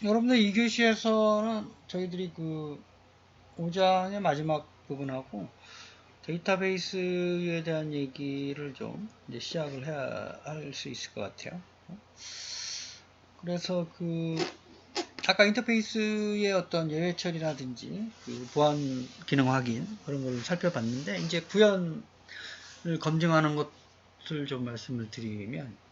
여러분들 2교시에서는 저희들이 그 5장의 마지막 부분하고 데이터베이스에 대한 얘기를 좀 이제 시작을 해야 할 수 있을 것 같아요. 그래서 그 아까 인터페이스의 어떤 예외 처리라든지 그 보안 기능 확인 그런 걸 살펴봤는데, 이제 구현을 검증하는 것을 좀 말씀을 드리면,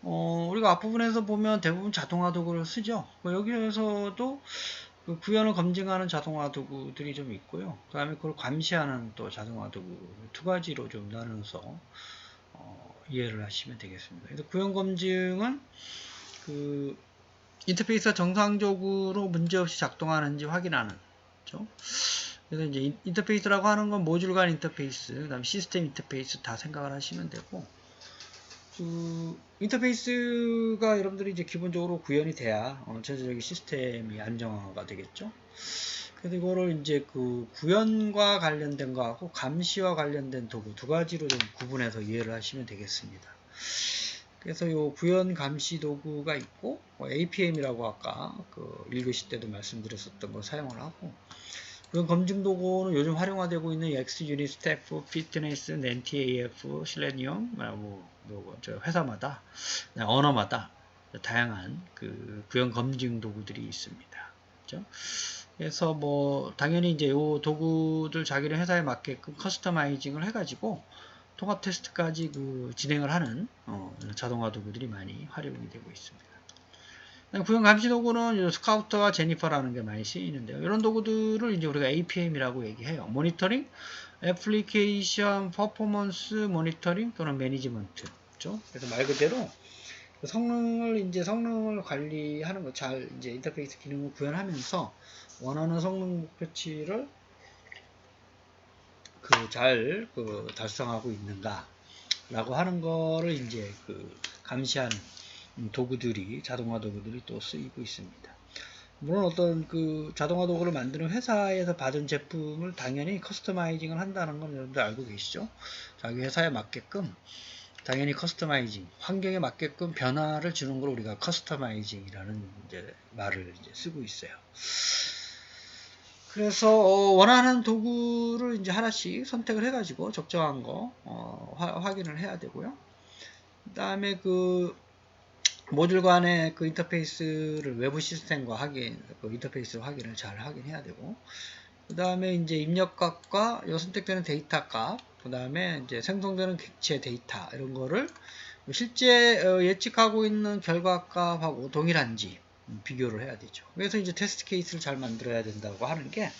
우리가 앞부분에서 보면 대부분 자동화 도구를 쓰죠. 여기에서도 그 구현을 검증하는 자동화 도구들이 좀 있고요. 그 다음에 그걸 감시하는 또 자동화 도구 두 가지로 좀 나눠서 이해를 하시면 되겠습니다. 그래서 구현 검증은 그 인터페이스가 정상적으로 문제없이 작동하는지 확인하는 거죠. 그래서 이제 인터페이스라고 하는 건 모듈 간 인터페이스, 그 다음에 시스템 인터페이스 다 생각을 하시면 되고, 그 인터페이스가 여러분들이 이제 기본적으로 구현이 돼야 전체적인 시스템이 안정화가 되겠죠. 그래서 이거를 이제 그 구현과 관련된 거하고 감시와 관련된 도구 두 가지로 좀 구분해서 이해를 하시면 되겠습니다. 그래서 요 구현 감시 도구가 있고, APM이라고 아까 그 1교시 때도 말씀드렸었던 걸 사용을 하고, 구현 검증 도구는 요즘 활용화되고 있는 XUnit, 스태프, 피트니스, NetAF, 실레니엄, 저 회사마다, 언어마다 다양한 그 구현 검증 도구들이 있습니다. 그렇죠? 그래서 뭐 당연히 이제 요 도구들 자기네 회사에 맞게끔 커스터마이징을 해가지고 통합 테스트까지 그 진행을 하는 자동화 도구들이 많이 활용이 되고 있습니다. 구현 감시 도구는 스카우터와 제니퍼라는 게 많이 쓰이는데요. 이런 도구들을 이제 우리가 APM이라고 얘기해요. 모니터링, 애플리케이션 퍼포먼스 모니터링 또는 매니지먼트. 그렇죠? 그래서 말 그대로 성능을 관리하는 거, 잘 이제 인터페이스 기능을 구현하면서 원하는 성능 목표치를 잘 달성하고 있는가라고 하는 거를 이제 감시하는 도구들이, 자동화 도구들이 또 쓰이고 있습니다. 물론 어떤 그 자동화 도구를 만드는 회사에서 받은 제품을 당연히 커스터마이징을 한다는 건 여러분들 알고 계시죠? 자기 회사에 맞게끔 당연히 커스터마이징, 환경에 맞게끔 변화를 주는 걸 우리가 커스터마이징이라는 이제 말을 이제 쓰고 있어요. 그래서 원하는 도구를 이제 하나씩 선택을 해가지고 적정한 거 확인을 해야 되고요. 그 다음에 그 모듈 간의 그 인터페이스를 외부 시스템과 인터페이스 확인을 잘 확인해야 되고, 그 다음에 이제 입력값과 선택되는 데이터 값, 그 다음에 이제 생성되는 객체 데이터 이런 거를 실제 예측하고 있는 결과값하고 동일한지 비교를 해야 되죠. 그래서 이제 테스트 케이스를 잘 만들어야 된다고 하는 게,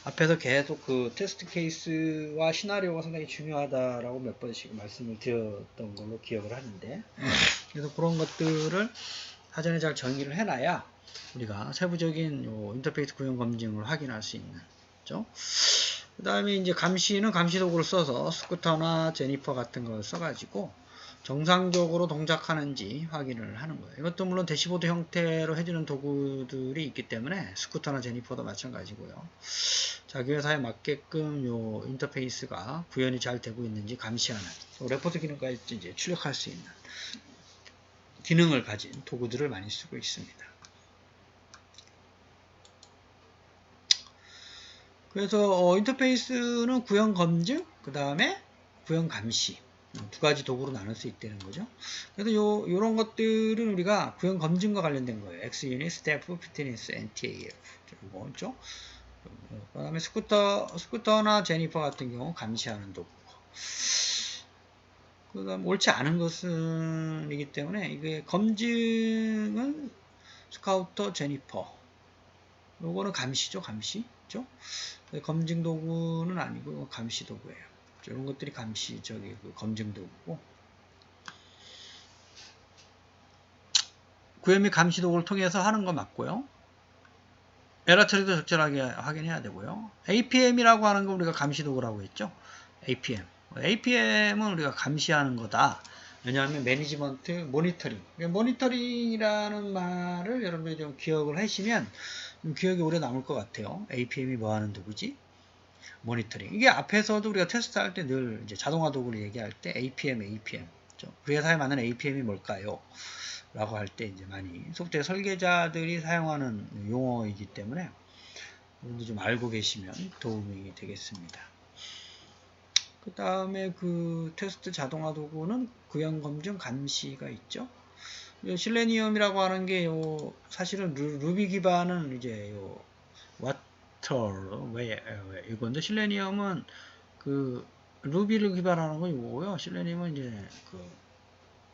앞에서 계속 그 테스트 케이스와 시나리오가 상당히 중요하다라고 몇 번씩 말씀을 드렸던 걸로 기억을 하는데, 그래서 그런 것들을 사전에 잘 정의를 해놔야 우리가 세부적인 인터페이스 구현 검증을 확인할 수 있는 거죠. 그 다음에 이제 감시는 감시 도구를 써서 스쿠터나 제니퍼 같은 걸 써가지고 정상적으로 동작하는지 확인을 하는 거예요. 이것도 물론 대시보드 형태로 해주는 도구들이 있기 때문에 스쿠터나 제니퍼도 마찬가지고요. 자기 회사에 맞게끔 요 인터페이스가 구현이 잘 되고 있는지 감시하는, 레포트 기능까지 이제 출력할 수 있는 기능을 가진 도구들을 많이 쓰고 있습니다. 그래서 인터페이스는 구현 검증, 그 다음에 구현 감시 두 가지 도구로 나눌 수 있다는 거죠. 그래서 요런 것들은 우리가 구현 검증과 관련된 거예요. XUnit, 스태프, 피트니스, NTAF 뭐죠? 그 다음에 스쿠터나 제니퍼 같은 경우 감시하는 도구고, 그 다음 옳지 않은 것은 이기 때문에 이게 검증은 스카우터, 제니퍼, 요거는 감시죠, 감시. 그죠? 검증 도구는 아니고 감시 도구예요. 이런 것들이 검증 도구고, 구현 및 감시 도구를 통해서 하는 거 맞고요. 에러 처리도 적절하게 확인해야 되고요. APM이라고 하는 거 우리가 감시 도구라고 했죠. APM. APM은 우리가 감시하는 거다. 왜냐하면 매니지먼트, 모니터링. 모니터링이라는 말을 여러분들이 좀 기억을 하시면 기억이 오래 남을 것 같아요. APM이 뭐 하는 도구지? 모니터링. 이게 앞에서도 우리가 테스트할 때 늘 이제 자동화 도구를 얘기할 때 APM. 우리 회사에 맞는 APM이 뭘까요? 라고 할 때 이제 많이 소프트웨어 설계자들이 사용하는 용어이기 때문에 여러분도 좀 알고 계시면 도움이 되겠습니다. 그 다음에 그 테스트 자동화 도구는 구현 검증 감시가 있죠. 실레니엄이라고 하는 게 요 사실은 루비 기반은 이제 요 와터 왜 이건데, 실레니엄은 그 루비를 기반하는 건 이거고요. 실레니엄은 이제 그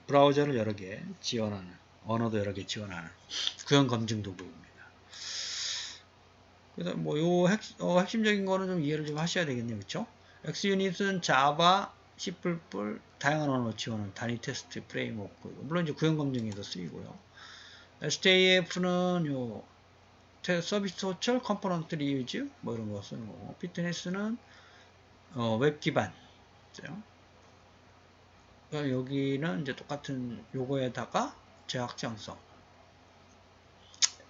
브라우저를 여러 개 지원하는, 언어도 여러 개 지원하는 구현 검증 도구입니다. 그래서 뭐 요 핵심적인 거는 좀 이해를 좀 하셔야 되겠네요. 그렇죠? X유닛은 자바, C++, 다양한 언어 지원하는 단위 테스트 프레임워크, 물론 이제 구현 검증에도 쓰이고요. SJF는 요 서비스 호출, 컴포넌트 리유즈 뭐 이런 거 쓰는 거고, 피트니스는 웹 기반. 여기는 이제 똑같은 요거에다가 저확장성.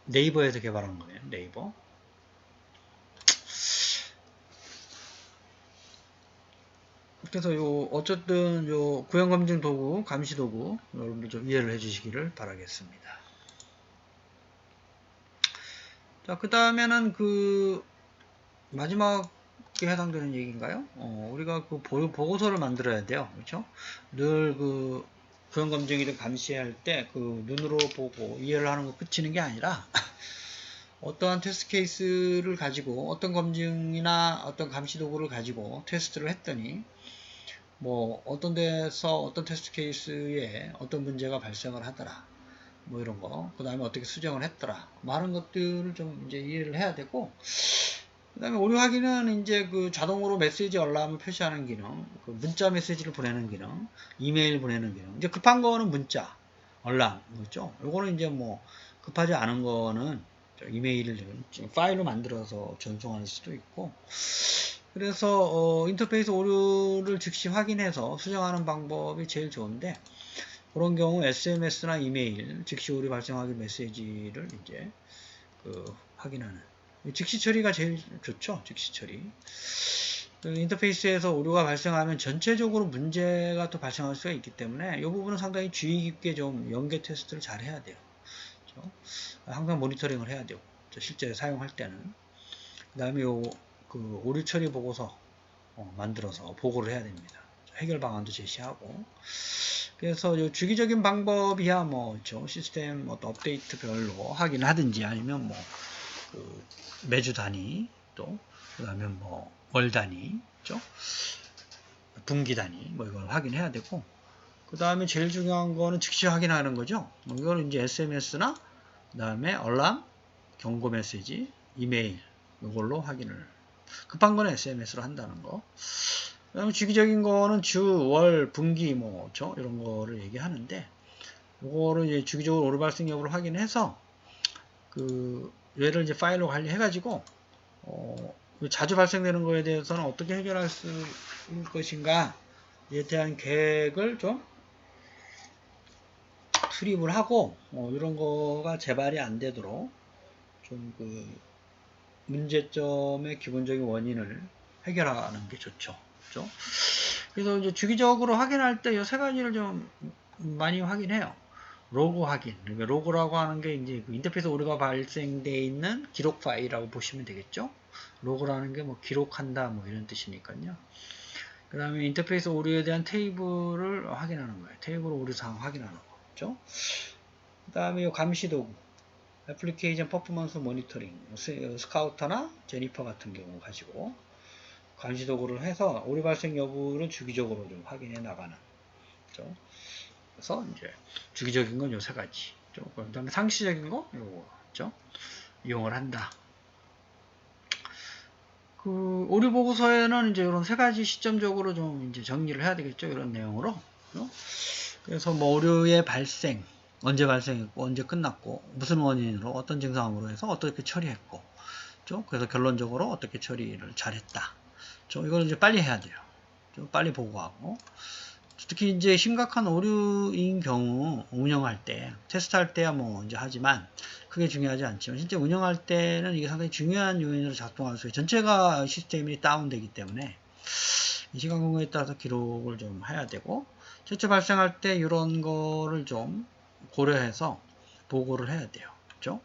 네이버에서 개발한 거예요. 네이버. 그래서 어쨌든 구현 검증 도구, 감시 도구 여러분들 좀 이해를 해 주시기를 바라겠습니다. 자, 그 다음에는 그 마지막에 해당되는 얘기인가요? 우리가 그 보고서를 만들어야 돼요. 그렇죠? 늘 그 구현 검증이든 감시할 때 그 눈으로 보고 이해를 하는 거 끝이는 게 아니라 어떠한 테스트 케이스를 가지고 어떤 검증이나 어떤 감시 도구를 가지고 테스트를 했더니 뭐 어떤 데서 어떤 테스트 케이스에 어떤 문제가 발생을 하더라, 뭐 이런 거, 그 다음에 어떻게 수정을 했더라, 많은 것들을 좀 이제 이해를 해야 되고, 그 다음에 오류 확인은 이제 그 자동으로 메시지 알람을 표시하는 기능, 그 문자 메시지를 보내는 기능, 이메일 보내는 기능. 이제 급한 거는 문자 알람, 그렇죠? 요거는 이제 뭐 급하지 않은 거는 이메일을 파일로 만들어서 전송할 수도 있고, 그래서 인터페이스 오류를 즉시 확인해서 수정하는 방법이 제일 좋은데, 그런 경우 SMS나 이메일 즉시 오류 발생 확인 메시지를 이제 확인하는 즉시 처리가 제일 좋죠. 즉시 처리. 인터페이스에서 오류가 발생하면 전체적으로 문제가 또 발생할 수가 있기 때문에 이 부분은 상당히 주의 깊게 좀 연계 테스트를 잘 해야 돼요. 그렇죠? 항상 모니터링을 해야 되고, 실제 사용할 때는. 그 다음에 그 오류 처리 보고서 만들어서 보고를 해야 됩니다. 해결 방안도 제시하고. 그래서 주기적인 방법이야 뭐 시스템 업데이트별로 확인을 하든지, 아니면 뭐 그 매주 단위, 또 그다음에 뭐 월 단위, 그죠? 분기 단위 뭐 이걸 확인해야 되고, 그 다음에 제일 중요한 거는 즉시 확인하는 거죠. 이거는 이제 SMS나 그다음에 알람, 경고 메시지, 이메일 이걸로 확인을. 급한 거는 SMS로 한다는 거. 그다음에 주기적인 거는 주, 월, 분기 뭐 이런 거를 얘기하는데, 이거를 이제 주기적으로 오류 발생 여부를 확인해서 그 얘를 이제 파일로 관리해가지고 자주 발생되는 거에 대해서는 어떻게 해결할 수 있을 것인가에 대한 계획을 좀 수립을 하고, 이런 거가 재발이 안 되도록 좀 그 문제점의 기본적인 원인을 해결하는 게 좋죠. 그렇죠? 그래서 이제 주기적으로 확인할 때 이 세 가지를 좀 많이 확인해요. 로그 확인. 그러니까 로그라고 하는 게 이제 그 인터페이스 오류가 발생되어 있는 기록 파일이라고 보시면 되겠죠. 로그라는 게 뭐 기록한다 뭐 이런 뜻이니까요. 그 다음에 인터페이스 오류에 대한 테이블을 확인하는 거예요. 테이블 오류 사항 확인하는 거죠. 그 다음에 감시 도구, 애플리케이션 퍼포먼스 모니터링, 스카우터나 제니퍼 같은 경우 가지고 감시 도구를 해서 오류 발생 여부를 주기적으로 좀 확인해 나가는. 그렇죠? 그래서 이제 주기적인 건 요 세 가지. 그 다음에 상시적인 거 요거 이용을 한다. 그 오류 보고서에는 이제 이런 세 가지 시점적으로 좀 이제 정리를 해야 되겠죠. 이런 내용으로. 그래서 뭐 오류의 발생, 언제 발생했고, 언제 끝났고, 무슨 원인으로, 어떤 증상으로 해서 어떻게 처리했고, 그래서 결론적으로 어떻게 처리를 잘했다. 이걸 이제 빨리 해야 돼요. 빨리 보고하고. 특히 이제 심각한 오류인 경우 운영할 때, 테스트할 때야 뭐 이제 하지만 크게 중요하지 않지만 실제 운영할 때는 이게 상당히 중요한 요인으로 작동할 수 있어요. 전체가 시스템이 다운되기 때문에 이 시간 공간에 따라서 기록을 좀 해야 되고, 실제 발생할 때 이런 거를 좀 고려해서 보고를 해야 돼요. 그렇죠?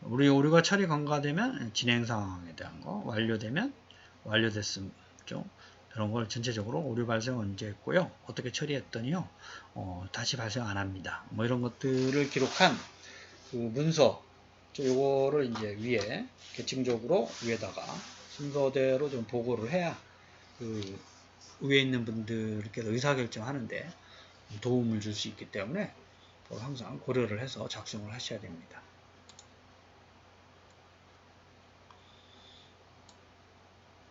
우리 오류가 처리 간과되면 진행 상황에 대한 거, 완료되면 완료됐음, 그렇죠? 이런 걸 전체적으로 오류 발생 언제 했고요, 어떻게 처리했더니요, 다시 발생 안 합니다. 뭐 이런 것들을 기록한 그 문서, 요거를 이제 위에 계층적으로 위에다가 순서대로 좀 보고를 해야 그 위에 있는 분들께서 의사결정하는데 도움을 줄 수 있기 때문에 항상 고려를 해서 작성을 하셔야 됩니다.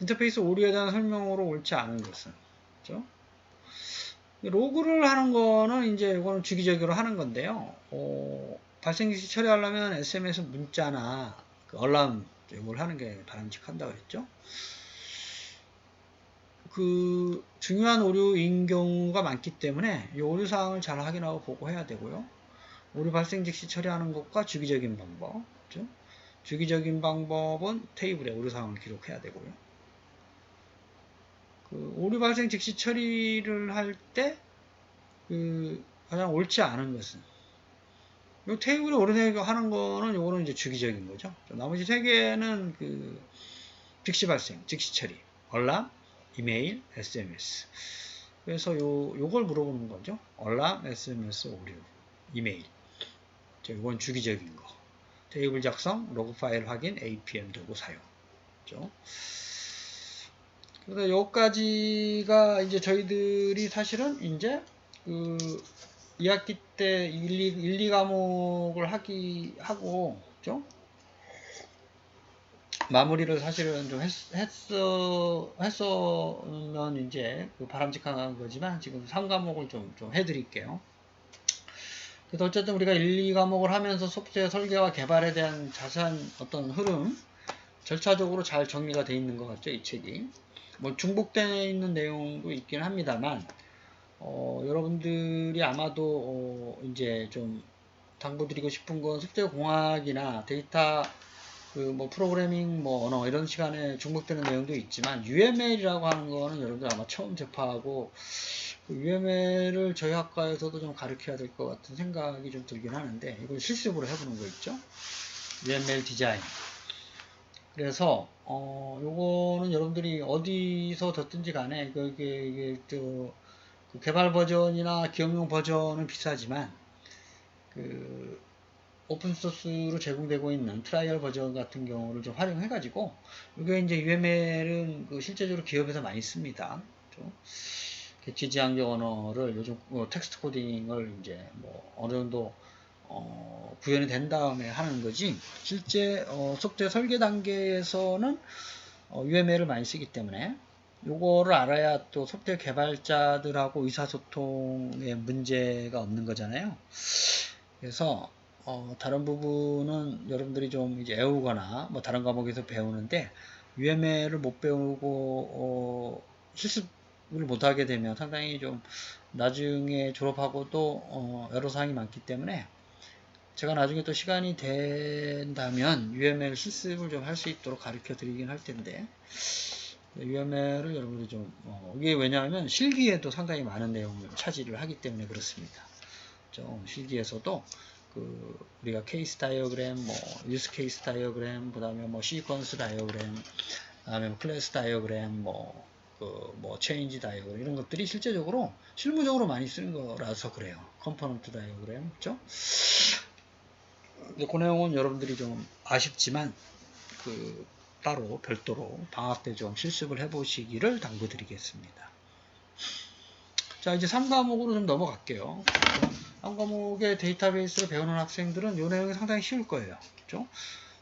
인터페이스 오류에 대한 설명으로 옳지 않은 것은, 그렇죠? 로그를 하는 거는 이제 이거는 주기적으로 하는 건데요. 발생 시 처리하려면 SMS 문자나 그 얼람 이걸 하는 게 바람직한다 그랬죠. 그 중요한 오류인 경우가 많기 때문에 이 오류 사항을 잘 확인하고 보고해야 되고요. 오류 발생 즉시 처리하는 것과 주기적인 방법, 그렇죠? 주기적인 방법은 테이블에 오류 사항을 기록해야 되고요. 그 오류 발생 즉시 처리를 할 때 그 가장 옳지 않은 것은 이 테이블에 오류 하는 거는 요거는 이제 주기적인 거죠. 나머지 세 개는 그 즉시 발생, 즉시 처리, 얼람, 이메일, SMS. 그래서 요걸 물어보는 거죠. 얼람, SMS, 오류, 이메일. 이건 주기적인 거. 테이블 작성, 로그 파일 확인, APM 도구 사용. 그렇죠? 그래서 여기까지가 이제 저희들이 사실은 이제 그 2학기 때 1, 2과목을 하고, 그죠? 마무리를 사실은 좀 했으면 이제 그 바람직한 거지만 지금 3과목을 좀 해드릴게요. 그래서 어쨌든 우리가 1, 2과목을 하면서 소프트웨어 설계와 개발에 대한 자세한 어떤 흐름, 절차적으로 잘 정리가 되어 있는 것 같죠, 이 책이. 뭐 중복되어 있는 내용도 있긴 합니다만, 여러분들이 아마도 이제 좀 당부드리고 싶은 건 소프트웨어 공학이나 데이터 그 뭐 프로그래밍 뭐 언어 이런 시간에 중복되는 내용도 있지만 UML이라고 하는 거는 여러분들 아마 처음 접하고 그 UML을 저희 학과에서도 좀 가르쳐야 될 것 같은 생각이 좀 들긴 하는데 이걸 실습으로 해보는 거 있죠. UML 디자인. 그래서 요거는 여러분들이 어디서 듣든지 간에 이게 그 개발 버전이나 기업용 버전은 비싸지만 그 오픈소스로 제공되고 있는 트라이얼 버전 같은 경우를 좀 활용해 가지고 이게 이제 UML은 그 실제적으로 기업에서 많이 씁니다. 객체 지향적 언어를 요즘 텍스트 코딩을 이제 뭐 어느 정도 구현이 된 다음에 하는 거지 실제 소프트웨어 설계 단계에서는 UML을 많이 쓰기 때문에 요거를 알아야 또 소프트웨어 개발자들하고 의사소통에 문제가 없는 거잖아요. 그래서 다른 부분은 여러분들이 좀 이제 애우거나 뭐 다른 과목에서 배우는데 UML을 못 배우고 실습을 못하게 되면 상당히 좀 나중에 졸업하고도 애로사항이 많기 때문에 제가 나중에 또 시간이 된다면 UML 실습을 좀 할 수 있도록 가르쳐 드리긴 할 텐데 UML을 여러분들이 좀 이게 왜냐하면 실기에도 상당히 많은 내용을 차지를 하기 때문에 그렇습니다. 실기에서도 그 우리가 케이스 다이어그램, 뭐 유스 케이스 다이어그램, 그다음에 뭐 시퀀스 다이어그램, 그다음에 뭐 클래스 다이어그램, 뭐 체인지 다이어그램 이런 것들이 실제적으로 실무적으로 많이 쓰는 거라서 그래요. 컴포넌트 다이어그램, 그렇죠? 그 내용은 여러분들이 좀 아쉽지만 그 따로 별도로 방학 때 좀 실습을 해보시기를 당부드리겠습니다. 자, 이제 3과목으로 좀 넘어갈게요. 3과목의 데이터베이스를 배우는 학생들은 이 내용이 상당히 쉬울 거예요. 그렇죠?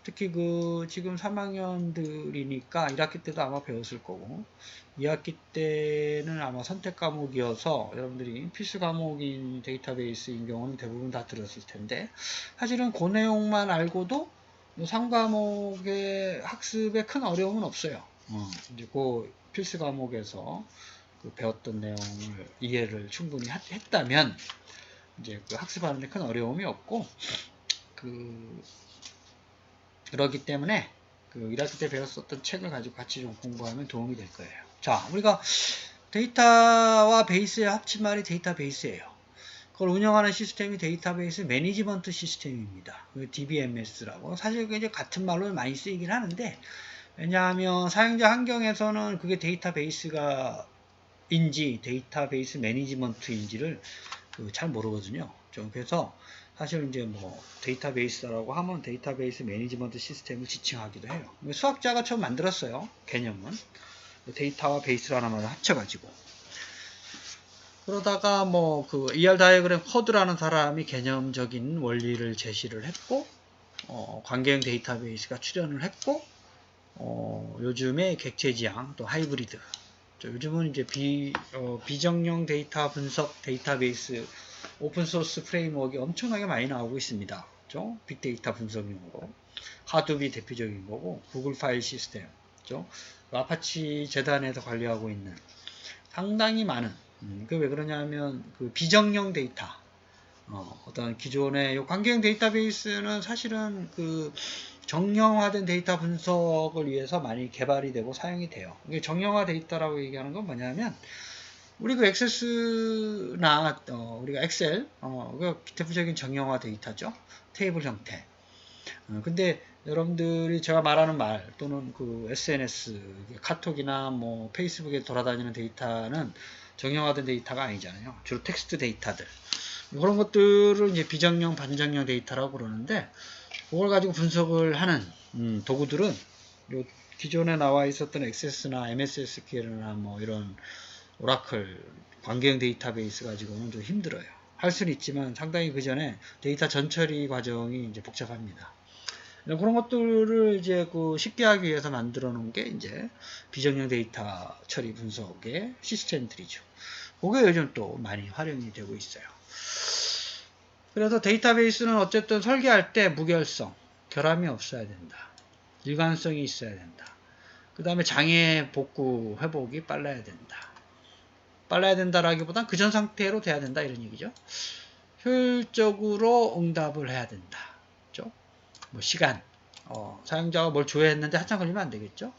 특히 그 지금 3학년들이니까 1학기 때도 아마 배웠을 거고 2학기 때는 아마 선택 과목이어서 여러분들이 필수 과목인 데이터베이스인 경우는 대부분 다 들었을 텐데 사실은 그 내용만 알고도 3과목의 학습에 큰 어려움은 없어요. 이제 그 필수 과목에서 그 배웠던 내용을 이해를 충분히 했다면 이제 그 학습하는데 큰 어려움이 없고 그러기 때문에 그 1학기 때 배웠었던 책을 가지고 같이 좀 공부하면 도움이 될 거예요. 자, 우리가 데이터와 베이스의 합치말이 데이터베이스예요. 그걸 운영하는 시스템이 데이터베이스 매니지먼트 시스템입니다. DBMS라고. 사실 이제 같은 말로 많이 쓰이긴 하는데, 왜냐하면 사용자 환경에서는 그게 데이터베이스가 인지 데이터베이스 매니지먼트인지를 잘 모르거든요. 그래서 사실 이제 뭐 데이터베이스라고 하면 데이터베이스 매니지먼트 시스템을 지칭하기도 해요. 수학자가 처음 만들었어요. 개념은 데이터와 베이스라는 말을 합쳐가지고. 그러다가 뭐 그 ER 다이어그램 커드라는 사람이 개념적인 원리를 제시를 했고, 관계형 데이터베이스가 출현을 했고, 요즘에 객체지향 또 하이브리드. 요즘은 이제 비정령 데이터 분석 데이터베이스 오픈소스 프레임워크가 엄청나게 많이 나오고 있습니다. 그렇죠? 빅데이터 분석용으로. 하두비 대표적인 거고, 구글 파일 시스템, 그렇죠? 아파치 재단에서 관리하고 있는 상당히 많은, 그 왜 그러냐면, 그 비정령 데이터, 어떤 기존의 요 관계형 데이터베이스는 사실은 그 정형화된 데이터 분석을 위해서 많이 개발이 되고 사용이 돼요. 이게 정형화 데이터라고 얘기하는 건 뭐냐면, 우리 그 액세스나 우리가 엑셀, 그 대표적인 정형화 데이터죠. 테이블 형태. 근데 여러분들이 제가 말하는 말 또는 그 SNS, 카톡이나 뭐 페이스북에 돌아다니는 데이터는 정형화된 데이터가 아니잖아요. 주로 텍스트 데이터들. 그런 것들을 이제 비정형, 반정형 데이터라고 그러는데, 그걸 가지고 분석을 하는 도구들은 요 기존에 나와 있었던 액세스나 MS SQL이나 뭐 이런 오라클 관계형 데이터베이스 가지고는 좀 힘들어요. 할 수는 있지만 상당히 그 전에 데이터 전처리 과정이 이제 복잡합니다. 그런 것들을 이제 그 쉽게 하기 위해서 만들어 놓은 게 이제 비정형 데이터 처리 분석의 시스템들이죠. 그게 요즘 또 많이 활용이 되고 있어요. 그래서 데이터베이스는 어쨌든 설계할 때 무결성, 결함이 없어야 된다. 일관성이 있어야 된다. 그 다음에 장애 복구, 회복이 빨라야 된다. 빨라야 된다라기보단 그 전 상태로 돼야 된다 이런 얘기죠. 효율적으로 응답을 해야 된다. 그렇죠? 뭐 시간, 사용자가 뭘 줘야 했는데 한참 걸리면 안 되겠죠.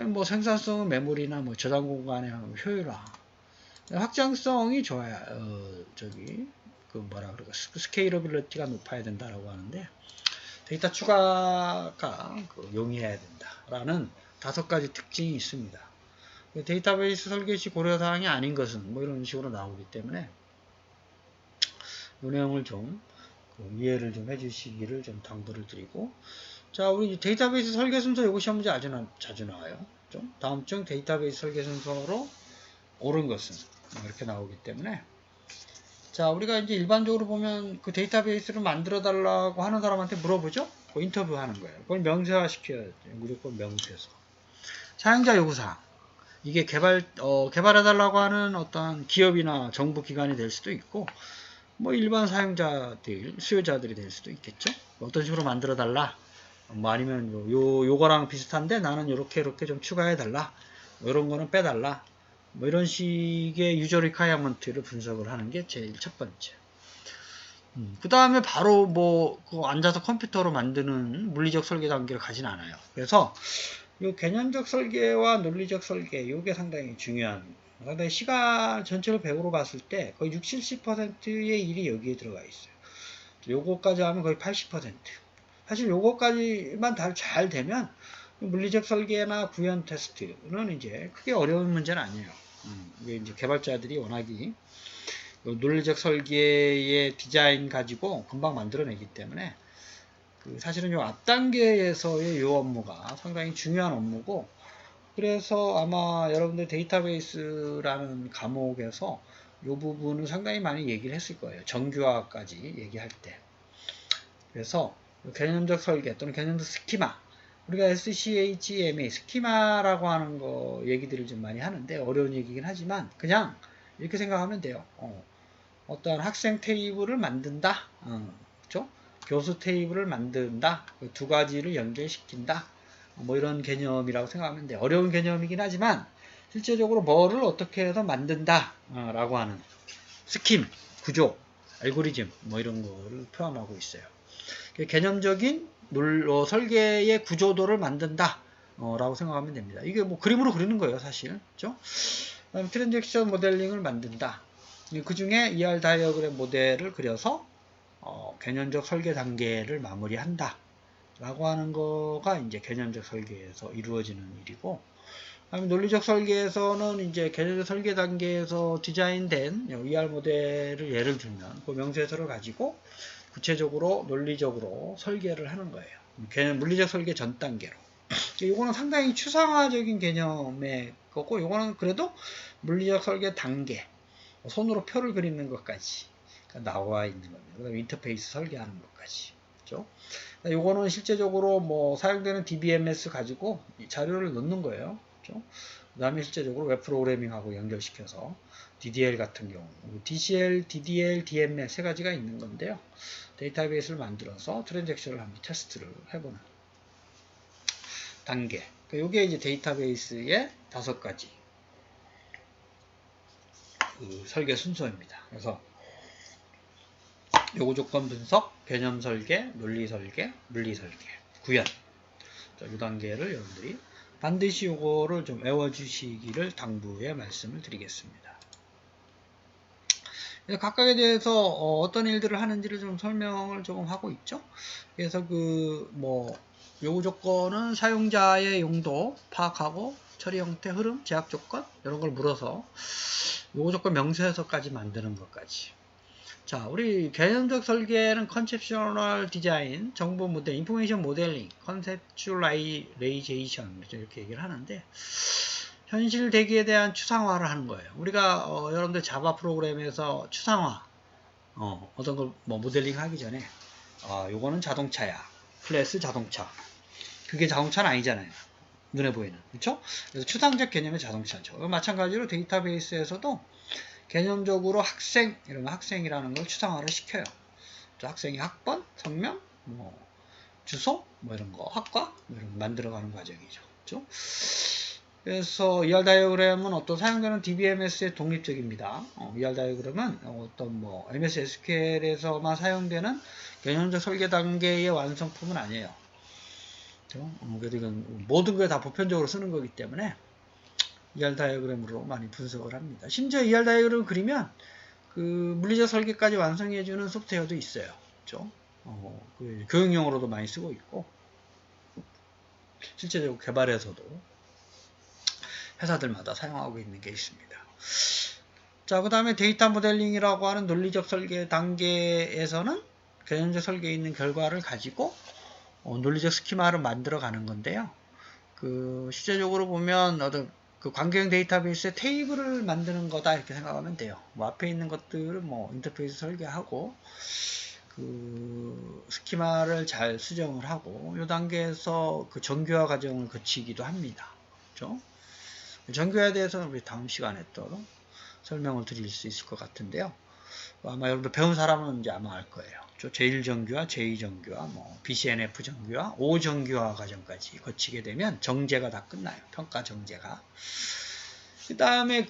뭐 생산성은 메모리나 뭐 저장 공간의 효율화, 확장성이 좋아야 그 뭐라 그럴까 스케일러빌리티가 높아야 된다라고 하는데 데이터 추가가 용이해야 된다라는 5가지 특징이 있습니다. 데이터베이스 설계 시 고려사항이 아닌 것은 뭐 이런 식으로 나오기 때문에 이 내용을 좀 이해를 좀 해주시기를 좀 당부를 드리고, 자 우리 데이터베이스 설계 순서 요거 시험 문제 자주 나와요. 좀 다음 중 데이터베이스 설계 순서로 옳은 것은 이렇게 나오기 때문에, 자 우리가 이제 일반적으로 보면 그 데이터베이스를 만들어 달라고 하는 사람한테 물어보죠. 그 인터뷰 하는 거예요. 그걸 명세화 시켜야 돼요. 무조건 명세서. 사용자 요구사항. 이게 개발해달라고 하는 어떤 기업이나 정부 기관이 될 수도 있고, 뭐 일반 사용자들, 수요자들이 될 수도 있겠죠. 어떤 식으로 만들어 달라. 뭐 아니면 요거랑 비슷한데 나는 이렇게 좀 추가해 달라. 뭐 이런 거는 빼달라. 뭐 이런 식의 유저 리콰이어먼트를 분석을 하는 게 제일 첫 번째. 그 다음에 바로 앉아서 컴퓨터로 만드는 물리적 설계 단계를 가진 않아요. 그래서 이 개념적 설계와 논리적 설계, 이게 상당히 중요한, 상당히 시간 전체를 100으로 봤을 때 거의 60, 70%의 일이 여기에 들어가 있어요. 요거까지 하면 거의 80%. 사실 요거까지만 잘 되면 물리적 설계나 구현 테스트는 이제 크게 어려운 문제는 아니에요. 이게 이제 개발자들이 워낙이 논리적 설계의 디자인 가지고 금방 만들어내기 때문에 사실은 요 앞단계에서의 요 업무가 상당히 중요한 업무고, 그래서 아마 여러분들 데이터베이스라는 과목에서 요 부분은 상당히 많이 얘기를 했을 거예요. 정규화까지 얘기할 때. 그래서 개념적 설계 또는 개념적 스키마, 우리가 SCHMA 스키마라고 하는 거 얘기들을 좀 많이 하는데 어려운 얘기긴 하지만 그냥 이렇게 생각하면 돼요. 어떤 학생 테이블을 만든다. 그렇죠? 교수 테이블을 만든다. 그 2가지를 연결시킨다. 뭐 이런 개념이라고 생각하면 돼요. 어려운 개념이긴 하지만 실제적으로 뭐를 어떻게 해서 만든다 라고 하는 스킴, 구조, 알고리즘 뭐 이런 거를 표현하고 있어요. 개념적인 설계의 구조도를 만든다 라고 생각하면 됩니다. 이게 뭐 그림으로 그리는 거예요, 사실. 그렇죠? 트랜잭션 모델링을 만든다. 그 중에 ER 다이어그램 모델을 그려서 개념적 설계 단계를 마무리한다 라고 하는 거가 이제 개념적 설계에서 이루어지는 일이고, 그다음에 논리적 설계에서는 이제 개념적 설계 단계에서 디자인된 ER 모델을 예를 들면 그 명세서를 가지고 구체적으로 논리적으로 설계를 하는 거예요. 개념 물리적 설계 전 단계로. 이거는 상당히 추상화적인 개념의 거고, 이거는 그래도 물리적 설계 단계, 손으로 표를 그리는 것까지 나와 있는 겁니다. 그다음에 인터페이스 설계하는 것까지. 그렇죠? 요거는 실제적으로 뭐 사용되는 DBMS 가지고 자료를 넣는 거예요. 그렇죠? 그 다음에 실제적으로 웹 프로그래밍하고 연결시켜서 DDL 같은 경우, DCL, DDL, DML 세 가지가 있는 건데요. 데이터베이스를 만들어서 트랜잭션을 한번 테스트를 해보는 단계. 이게 이제 데이터베이스의 5가지 그 설계 순서입니다. 그래서 요구 조건 분석, 개념 설계, 논리 설계, 물리 설계, 구현. 이 단계를 여러분들이 반드시 요거를 좀 외워주시기를 당부의 말씀을 드리겠습니다. 그래서 각각에 대해서 어떤 일들을 하는지를 좀 설명을 조금 하고 있죠. 그래서 요구 조건은 사용자의 용도 파악하고 처리 형태, 흐름, 제약 조건 이런 걸 물어서 요구 조건 명세서까지 만드는 것까지. 자, 우리 개념적 설계는 컨셉슈얼 디자인, 정보 모델, 인포메이션 모델링, 컨셉츄라이제이션 이렇게 얘기를 하는데, 현실 대기에 대한 추상화를 하는 거예요. 우리가 여러분들 자바 프로그램에서 추상화 어떤 걸 모델링 하기 전에 요거는 자동차야, 클래스 자동차. 그게 자동차는 아니잖아요. 눈에 보이는. 그렇죠? 그래서 추상적 개념의 자동차죠. 마찬가지로 데이터베이스에서도 개념적으로 학생, 이러면 학생이라는 걸 추상화를 시켜요. 학생이 학번, 성명, 주소, 이런 거, 학과, 이런 거 만들어가는 과정이죠. 그렇죠? 그래서 ER 다이어그램은 어떤 사용자는 DBMS의 독립적입니다. ER 다이어그램은 어떤 MS SQL에서만 사용되는 개념적 설계 단계의 완성품은 아니에요. 그렇죠? 그래서 이건 모든 걸 다 보편적으로 쓰는 거기 때문에 ER 다이어그램으로 많이 분석을 합니다. 심지어 ER 다이어그램을 그리면 그 물리적 설계까지 완성해주는 소프트웨어도 있어요. 그렇죠? 그 교육용으로도 많이 쓰고 있고, 실제적으로 개발에서도 회사들마다 사용하고 있는 게 있습니다. 자, 그 다음에 데이터 모델링이라고 하는 논리적 설계 단계에서는 개념적 설계에 있는 결과를 가지고 논리적 스키마를 만들어 가는 건데요. 실제적으로 보면 어떤 관계형 데이터베이스의 테이블을 만드는 거다 이렇게 생각하면 돼요. 앞에 있는 것들은 인터페이스 설계하고 스키마를 잘 수정을 하고 이 단계에서 정교화 과정을 거치기도 합니다. 그렇죠? 정교화에 대해서는 우리 다음 시간에 또 설명을 드릴 수 있을 것 같은데요. 아마 여러분들 배운 사람은 이제 아마 알 거예요. 제1정규화, 제2정규화, BCNF 정규화, 5정규화 과정까지 거치게 되면 정제가 다 끝나요. 평가 정제가. 그 다음에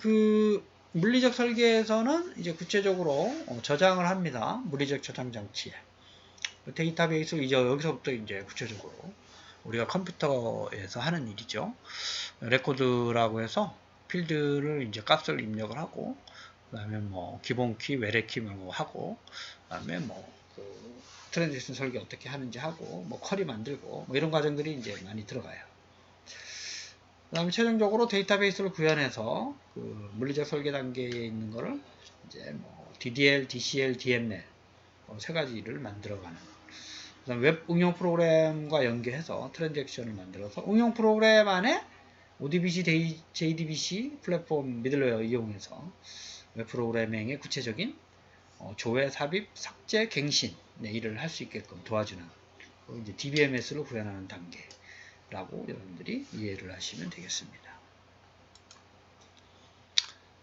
물리적 설계에서는 이제 구체적으로 저장을 합니다. 물리적 저장 장치에. 데이터베이스 이제 여기서부터 이제 구체적으로 우리가 컴퓨터에서 하는 일이죠. 레코드라고 해서 필드를 이제 값을 입력을 하고, 그 다음에 기본 키, 외래 키 하고, 그 다음에 트랜지션 설계 어떻게 하는지 하고, 쿼리 만들고, 이런 과정들이 이제 많이 들어가요. 그 다음에 최종적으로 데이터베이스를 구현해서 물리적 설계 단계에 있는 거를 이제 DDL, DCL, DML 세 가지를 만들어가는. 그 다음에 웹 응용 프로그램과 연계해서 트랜잭션을 만들어서 응용 프로그램 안에 ODBC, JDBC 플랫폼 미들웨어 이용해서 웹 프로그래밍의 구체적인 조회, 삽입, 삭제, 갱신 일을 할 수 있게끔 도와주는 이제 DBMS로 구현하는 단계라고 여러분들이 이해를 하시면 되겠습니다.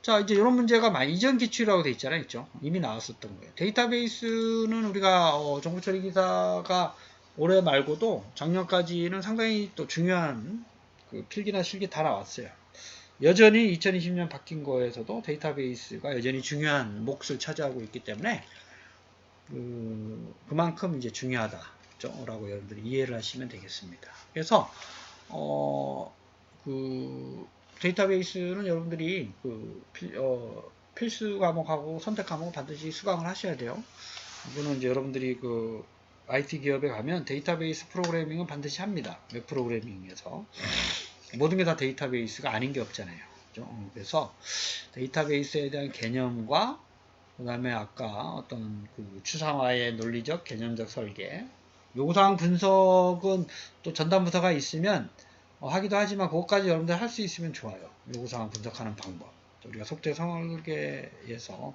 자, 이제 이런 문제가 이전 기출이라고 되어 있잖아요. 있죠? 이미 나왔었던 거예요. 데이터베이스는 우리가 정보 처리 기사가 올해 말고도 작년까지는 상당히 또 중요한 필기나 실기 다 나왔어요. 여전히 2020년 바뀐 거에서도 데이터베이스가 여전히 중요한 몫을 차지하고 있기 때문에 그만큼 이제 중요하다라고 여러분들이 이해를 하시면 되겠습니다. 그래서 데이터베이스는 여러분들이 필수 과목하고 선택 과목 반드시 수강을 하셔야 돼요. 이거는 이제 여러분들이 그 IT 기업에 가면 데이터베이스 프로그래밍은 반드시 합니다. 웹 프로그래밍에서 모든 게 다 데이터베이스가 아닌 게 없잖아요. 그죠? 그래서 데이터베이스에 대한 개념과 그 다음에 아까 어떤 그 추상화의 논리적 개념적 설계, 요구사항 분석은 또 전담부서가 있으면 하기도 하지만 그것까지 여러분들 할 수 있으면 좋아요. 요구사항 분석하는 방법. 우리가 속도 설계에서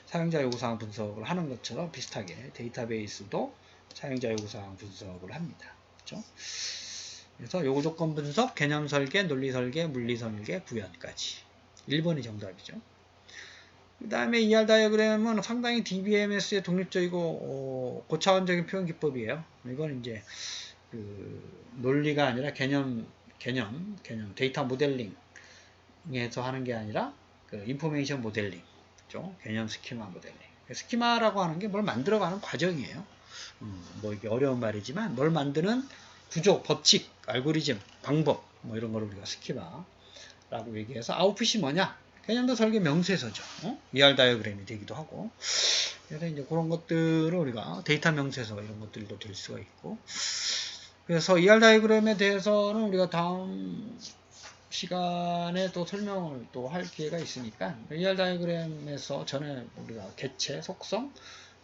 사용자 요구사항 분석을 하는 것처럼 비슷하게 데이터베이스도 사용자 요구사항 분석을 합니다. 그렇죠? 그래서 요구 조건 분석, 개념 설계, 논리 설계, 물리 설계, 구현까지. 1번이 정답이죠. 그 다음에 ER 다이어그램은 상당히 DBMS의 독립적이고 고차원적인 표현 기법이에요. 이건 이제 그 논리가 아니라 개념 데이터 모델링에서 하는 게 아니라 그 인포메이션 모델링, 그렇죠? 개념 스키마 모델링. 스키마라고 하는 게 뭘 만들어가는 과정이에요. 뭐 이게 어려운 말이지만 뭘 만드는 구조, 법칙, 알고리즘, 방법 뭐 이런 걸 우리가 스키마라고 얘기해서 아웃풋이 뭐냐? 개념도 설계 명세서죠. ER 다이어그램이 되기도 하고. 그래서 이제 그런 것들을 우리가 데이터 명세서 이런 것들도 될 수가 있고. 그래서 ER 다이어그램에 대해서는 우리가 다음 시간에 또 설명을 또 할 기회가 있으니까 ER 다이어그램에서 전에 우리가 개체, 속성,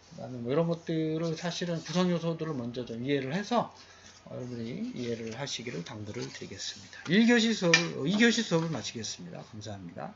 그다음에 뭐 이런 것들을 사실은 구성 요소들을 먼저 좀 이해를 해서 여러분이 이해를 하시기를 당부를 드리겠습니다. 2교시 수업을 마치겠습니다. 감사합니다.